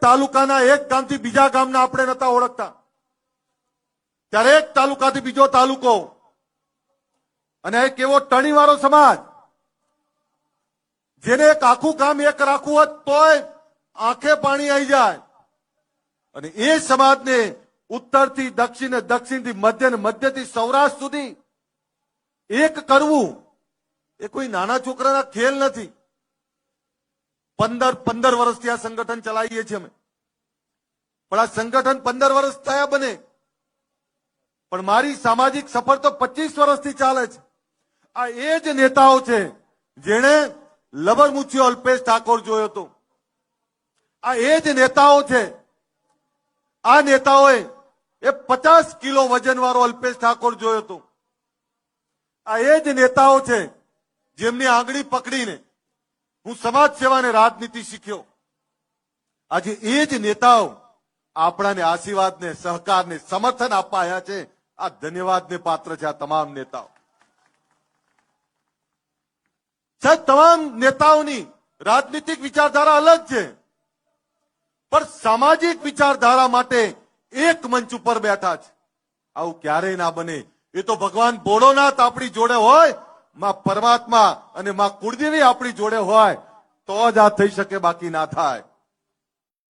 તાલુકાના એક ગામથી બીજા ગામના આપણે નતા ઓળખતા, ત્યારે એક તાલુકાથી બીજો તાલુકો, અને એક એવો ટણીવાળો સમાજ જેને એક આખું ગામ એક રાખવું હોત તોય આંખે પાણી આવી જાય, અને એ સમાજને ઉત્તરથી દક્ષિણ, દક્ષિણથી મધ્ય ને મધ્યથી સૌરાષ્ટ્ર સુધી એક કરવું એ કોઈ નાના છોકરાના ખેલ નથી. 15 વર્ષથી આ સંગઠન ચલાવીએ છીએ અમે, પણ આ સંગઠન 15 વર્ષ થયા બને, પણ મારી સામાજિક સફર તો 25 વર્ષથી ચાલે છે. આ એ જ નેતાઓ છે જેણે લબરમુછીઓ અલ્પેશ ઠાકોર જોયો હતો. આ એ જ નેતાઓ છે, આ નેતાઓએ એ 50 કિલો વજન વાળો અલ્પેશ ઠાકોર જોયો હતો. આ એ જ નેતાઓ છે જેમની આંગળી પકડીને હું સમાજ સેવા અને રાજનીતિ શીખ્યો. આજે એ જ નેતાઓ આપણાને આશીર્વાદને, સહકારને, સમર્થન આપવા આવ્યા છે. આ ધન્યવાદને પાત્ર છે આ તમામ નેતાઓ. સાહેબ, તમામ નેતાઓની રાજનીતિક વિચારધારા અલગ છે, પણ સામાજિક વિચારધારા માટે એક મંચ ઉપર બેઠા છે. આવું ક્યારેય ના બને. એ તો ભગવાન ભોળોનાથ આપણી જોડે હોય, માં પરમાત્મા અને માં કુળદેવી આપણી જોડે હોય તો જ આ થઈ શકે, બાકી ના થાય.